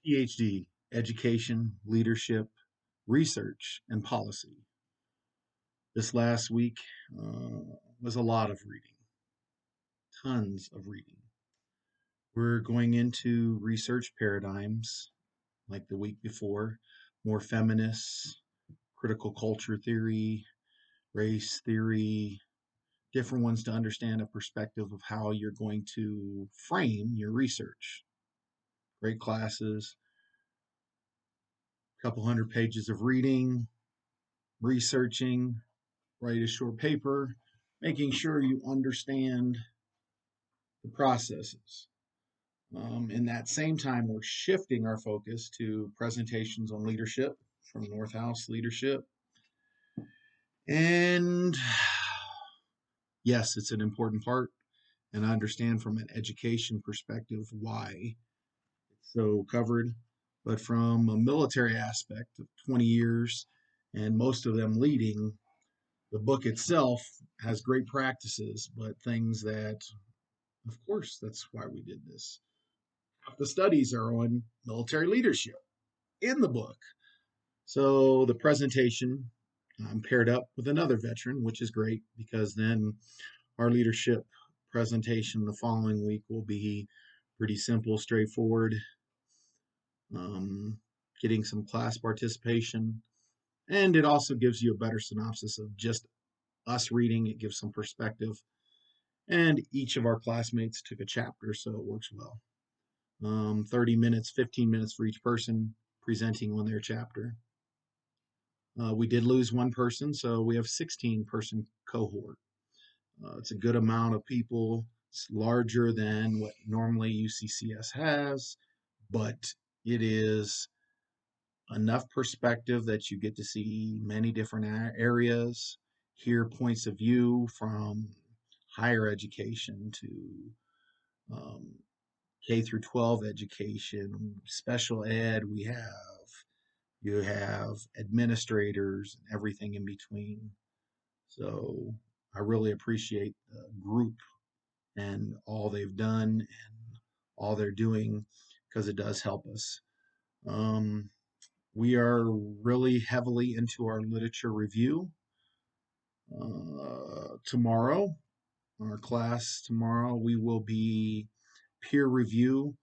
PhD, Education, Leadership, Research, and Policy. This last week was a lot of reading, tons of reading. We're going into research paradigms like the week before, more feminists, critical culture theory, race theory, different ones to understand a perspective of how you're going to frame your research. Great classes, a couple hundred pages of reading, researching, write a short paper, making sure you understand the processes. In that same time, we're shifting our focus to presentations on leadership from Northhouse Leadership. And yes, it's an important part. And I understand from an education perspective why it's so covered. But from a military aspect of 20 years and most of them leading, the book itself has great practices, but things that, of course, that's why we did this. Half the studies are on military leadership in the book. So the presentation, I'm paired up with another veteran, which is great because then our leadership presentation the following week will be pretty simple, straightforward, um, getting some class participation. And it also gives you a better synopsis of just us reading. It gives some perspective. And each of our classmates took a chapter, so it works well. 30 minutes, 15 minutes for each person presenting on their chapter. We did lose one person, so we have 16-person cohort. It's a good amount of people. It's larger than what normally UCCS has, but it is enough perspective that you get to see many different areas, hear points of view from higher education to um, K through 12 education, special ed. You have administrators and everything in between. So I really appreciate the group and all they've done and all they're doing because it does help us. Um, we are really heavily into our literature review tomorrow. Our class tomorrow, we will be peer review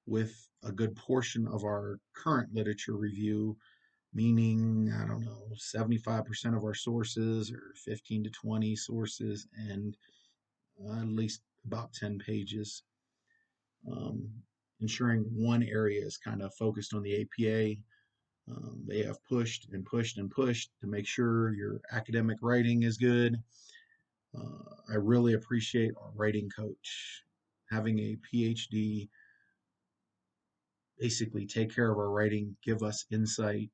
with a good portion of our current literature review, meaning, I don't know, 75% of our sources or 15 to 20 sources and at least about 10 pages. Um, Ensuring one area is kind of focused on the APA. They have pushed and pushed and pushed to make sure your academic writing is good. I really appreciate our writing coach having a PhD basically take care of our writing, give us insight,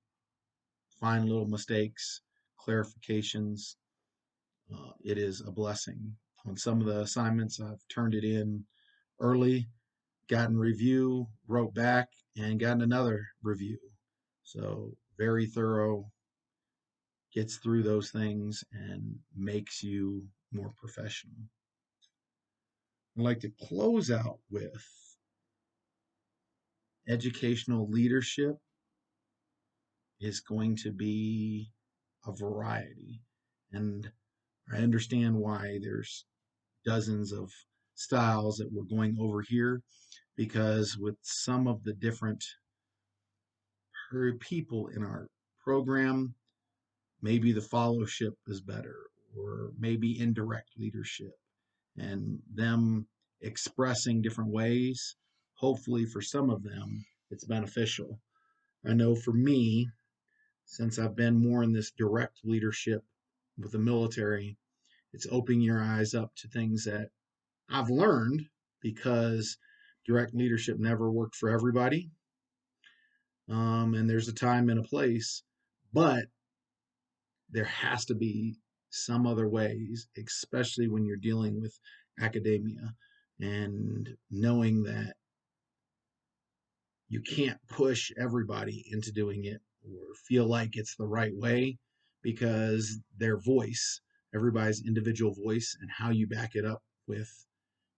find little mistakes, clarifications. It is a blessing. On some of the assignments, I've turned it in early, gotten review, wrote back, and gotten another review. So very thorough, gets through those things, and makes you more professional. I'd like to close out with educational leadership is going to be a variety. And I understand why there's dozens of styles that we're going over here because with some of the different people in our program, maybe the fellowship is better, or maybe indirect leadership, and them expressing different ways. Hopefully, for some of them, it's beneficial. I know for me, since I've been more in this direct leadership with the military, it's opening your eyes up to things that I've learned because direct leadership never worked for everybody. And there's a time and a place, but there has to be some other ways, especially when you're dealing with academia and knowing that you can't push everybody into doing it or feel like it's the right way because their voice, everybody's individual voice, and how you back it up with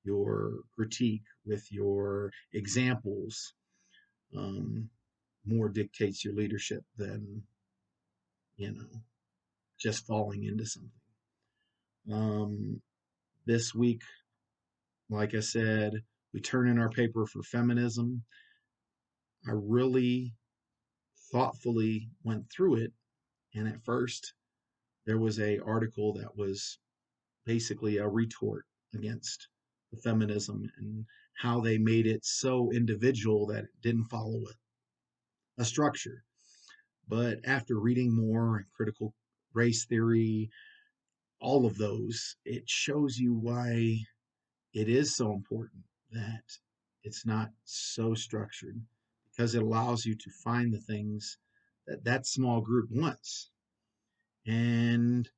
your critique, with your examples, more dictates your leadership than, you know, just falling into something. Um, this week, like I said, we turn in our paper for feminism. I really thoughtfully went through it, and at first there was a article that was basically a retort against the feminism and how they made it so individual that it didn't follow a structure. But after reading more critical race theory, all of those, it shows you why it is so important that it's not so structured, because it allows you to find the things that that small group wants and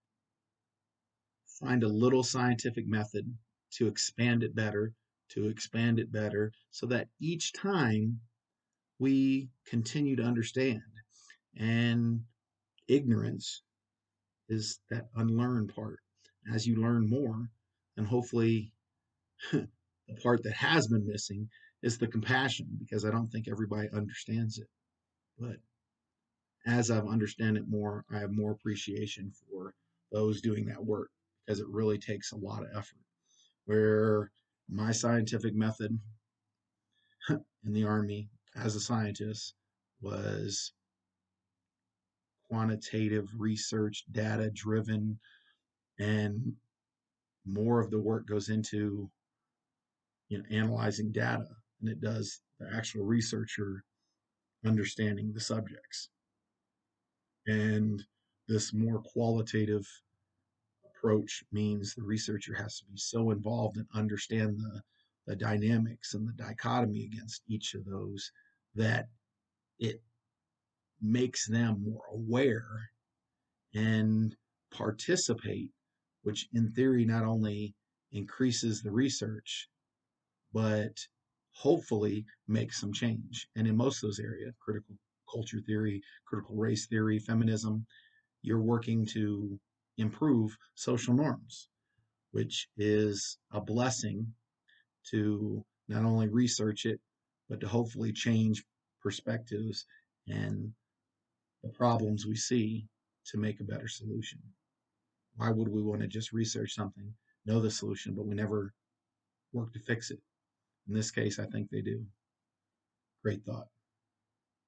find a little scientific method to expand it better, so that each time we continue to understand. And ignorance is that unlearned part. As you learn more, and hopefully the part that has been missing is the compassion, because I don't think everybody understands it. But as I've understand it more, I have more appreciation for those doing that work, because it really takes a lot of effort. Where my scientific method in the Army as a scientist was quantitative research, data driven, and more of the work goes into, analyzing data than it does the actual researcher understanding the subjects. And this more qualitative approach means the researcher has to be so involved and understand the dynamics and the dichotomy against each of those, that it makes them more aware and participate, which in theory not only increases the research, but hopefully makes some change. And in most of those areas, critical culture theory, critical race theory, feminism, you're working to improve social norms, which is a blessing to not only research it, but to hopefully change perspectives and the problems we see to make a better solution. Why would we want to just research something, know the solution, but we never work to fix it? In this case, I think they do. Great thought.